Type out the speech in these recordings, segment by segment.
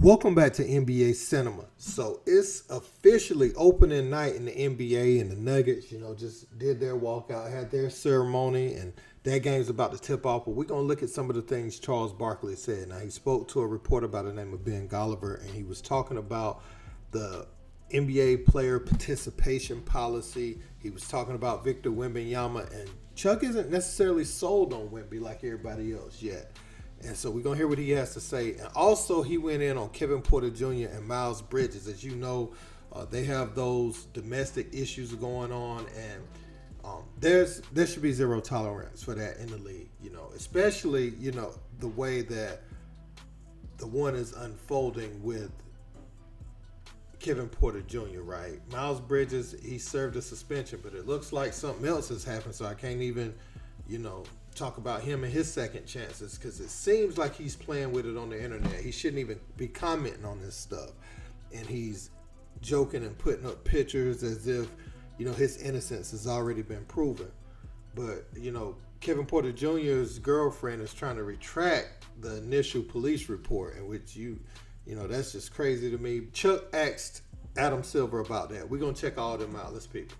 Welcome back to NBA Cinema. So it's officially opening night in the NBA, and the Nuggets, just did their walkout, had their ceremony, and that game's about to tip off. But we're going to look at some of the things Charles Barkley said. Now, he spoke to a reporter by the name of Ben Golliver, and he was talking about the NBA player participation policy. He was talking about Victor Wembanyama, and Chuck isn't necessarily sold on Wemby like everybody else yet. And so we're going to hear what he has to say. And also, he went in on Kevin Porter Jr. and Miles Bridges. As you know, they have those domestic issues going on, and there should be zero tolerance for that in the league, especially, the way that the one is unfolding with Kevin Porter Jr., right? Miles Bridges, he served a suspension, but it looks like something else has happened, so I can't even, talk about him and his second chances, because it seems like he's playing with it on the internet. He shouldn't even be commenting on this stuff, and he's joking and putting up pictures as if his innocence has already been proven. But Kevin Porter Jr.'s girlfriend is trying to retract the initial police report, in which that's just crazy to me. Chuck asked Adam Silver about that. We're gonna check all of them out. Let's peep.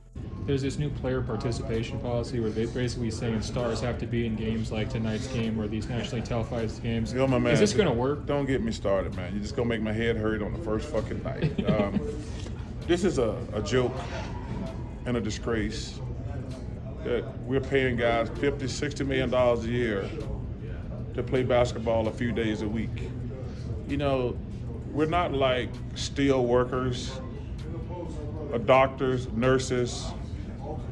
There's this new player participation policy where they're basically saying stars have to be in games like tonight's game or these nationally televised games. Yo, my man, is this going to work? Don't get me started, man. You're just going to make my head hurt on the first fucking night. This is a joke and a disgrace that we're paying guys $50, $60 million a year to play basketball a few days a week. We're not like steel workers or doctors, nurses,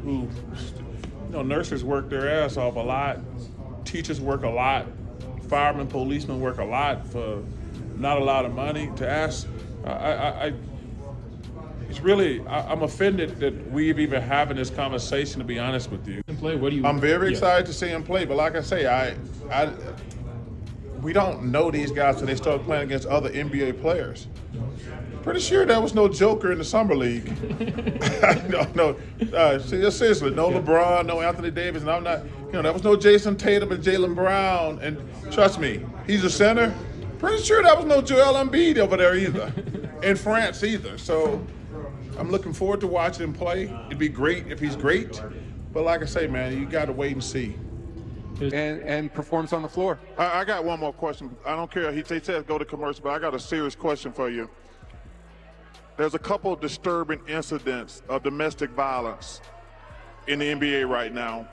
who, nurses work their ass off a lot, teachers work a lot, firemen, policemen work a lot for not a lot of money. To ask, I'm offended that we've even having this conversation, to be honest with you. I'm very excited to see him play, but like I say, we don't know these guys till they start playing against other NBA players. Pretty sure there was no Joker in the summer league. Seriously, no LeBron, no Anthony Davis, and I'm not. There was no Jason Tatum and Jaylen Brown, and trust me, he's a center. Pretty sure there was no Joel Embiid over there either, in France either. So I'm looking forward to watching him play. It'd be great if he's great, but like I say, man, you got to wait and see. And performs on the floor. I got one more question. I don't care. They said go to commercial, but I got a serious question for you. There's a couple of disturbing incidents of domestic violence in the NBA right now.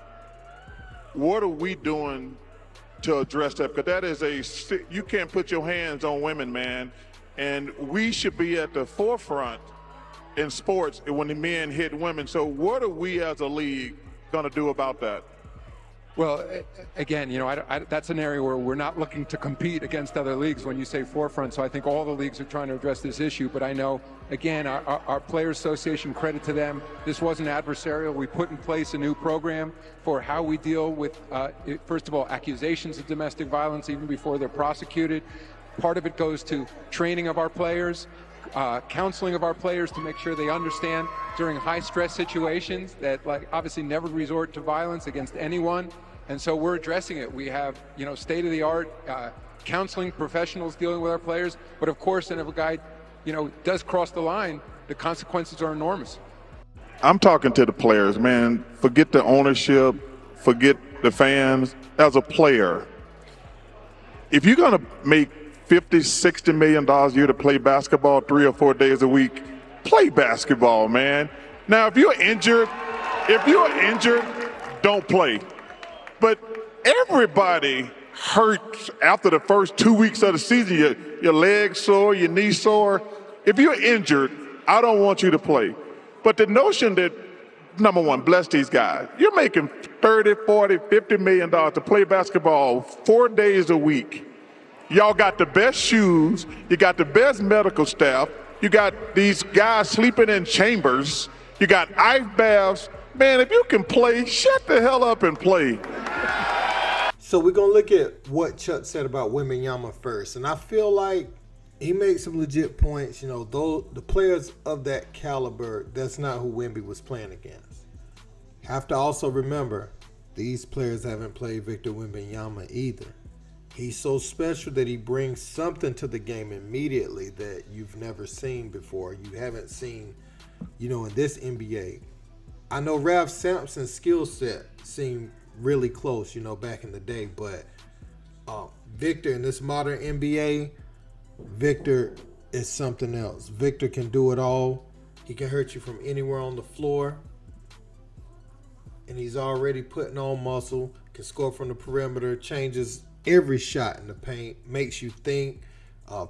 What are we doing to address that? Because that is you can't put your hands on women, man. And we should be at the forefront in sports when the men hit women. So what are we as a league going to do about that? Well, again, that's an area where we're not looking to compete against other leagues when you say forefront. So I think all the leagues are trying to address this issue. But I know, again, our Players Association, credit to them, this wasn't adversarial. We put in place a new program for how we deal with, first of all, accusations of domestic violence even before they're prosecuted. Part of it goes to training of our players, counseling of our players to make sure they understand during high-stress situations that, obviously never resort to violence against anyone. And so we're addressing it. We have, state-of-the-art counseling professionals dealing with our players. But of course, and if a guy, does cross the line, the consequences are enormous. I'm talking to the players, man. Forget the ownership, forget the fans. As a player, if you're going to make $50, $60 million a year to play basketball 3 or 4 days a week, play basketball, man. Now, if you're injured, don't play. But everybody hurts after the first 2 weeks of the season. Your legs sore, your knees sore. If you're injured, I don't want you to play. But the notion that, number one, bless these guys. You're making $30, $40, $50 million to play basketball 4 days a week. Y'all got the best shoes. You got the best medical staff. You got these guys sleeping in chambers. You got ice baths. Man, if you can play, shut the hell up and play. So we're going to look at what Chuck said about Wembanyama first. And I feel like he made some legit points. Though the players of that caliber, that's not who Wemby was playing against. Have to also remember, these players haven't played Victor Wembanyama either. he's so special that he brings something to the game immediately that you've never seen before. You haven't seen, in this NBA. I know Ralph Sampson's skill set seemed really close, back in the day, but Victor in this modern NBA, Victor is something else. Victor can do it all. He can hurt you from anywhere on the floor. And he's already putting on muscle, can score from the perimeter, changes every shot in the paint, makes you think,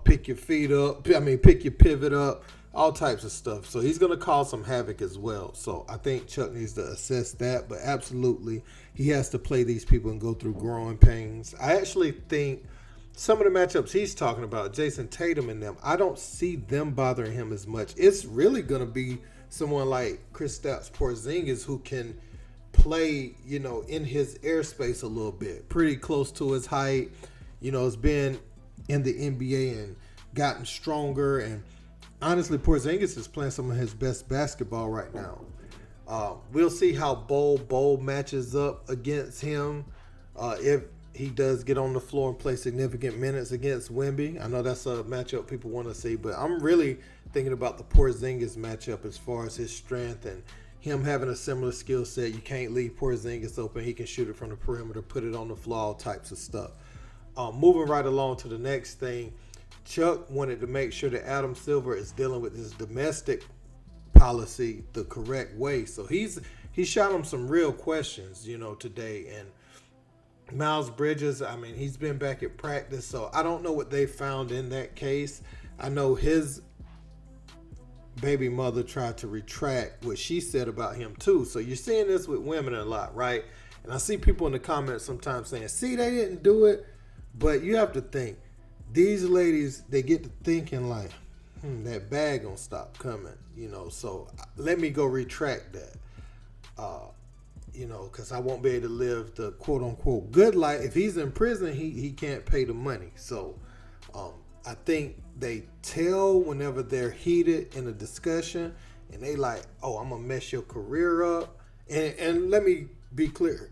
pick your pivot up, all types of stuff. So he's going to cause some havoc as well. So I think Chuck needs to assess that, but absolutely he has to play these people and go through growing pains. I actually think some of the matchups he's talking about, Jason Tatum and them, I don't see them bothering him as much. It's really going to be someone like Kristaps Porzingis who can play, in his airspace a little bit, pretty close to his height. Has been in the NBA and gotten stronger. And honestly, Porzingis is playing some of his best basketball right now. We'll see how Bol matches up against him. If he does get on the floor and play significant minutes against Wemby. I know that's a matchup people want to see, but I'm really thinking about the Porzingis matchup as far as his strength and him having a similar skill set. You can't leave Porzingis open. He can shoot it from the perimeter, put it on the floor, all types of stuff. Moving right along to the next thing, Chuck wanted to make sure that Adam Silver is dealing with this domestic policy the correct way. So he shot him some real questions, today. And Miles Bridges, he's been back at practice, so I don't know what they found in that case. I know his baby mother tried to retract what she said about him too. So you're seeing this with women a lot, right? And I see people in the comments sometimes saying, see, they didn't do it. But you have to think, these ladies, they get to thinking like, that bag gonna stop coming, so let me go retract that. Because I won't be able to live the quote-unquote good life. If he's in prison, he can't pay the money. So I think they tell whenever they're heated in a discussion, and they like, oh, I'm going to mess your career up. And let me be clear.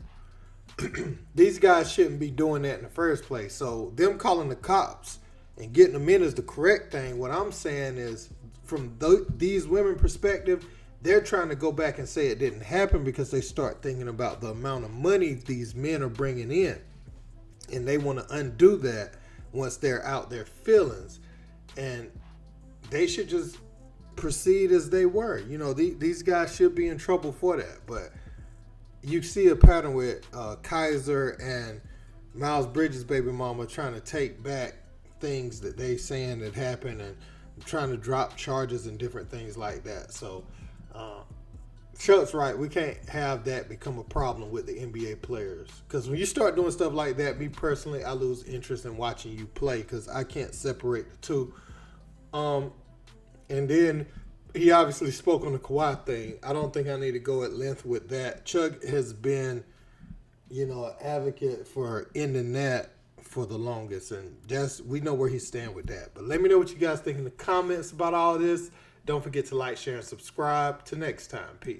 These guys shouldn't be doing that in the first place. So them calling the cops and getting them in is the correct thing. What I'm saying is, from these women perspective, they're trying to go back and say it didn't happen because they start thinking about the amount of money these men are bringing in. And they want to undo that once they're out their feelings. And they should just proceed as they were. These guys should be in trouble for that. But you see a pattern with Kaiser and Miles Bridges' baby mama trying to take back things that they saying that happened and trying to drop charges and different things like that. So Chuck's right. We can't have that become a problem with the NBA players. Because when you start doing stuff like that, me personally, I lose interest in watching you play because I can't separate the two. And then he obviously spoke on the Kawhi thing. I don't think I need to go at length with that. Chuck has been, an advocate for ending that for the longest. And we know where he's standing with that. But let me know what you guys think in the comments about all this. Don't forget to like, share, and subscribe. Till next time. Peace.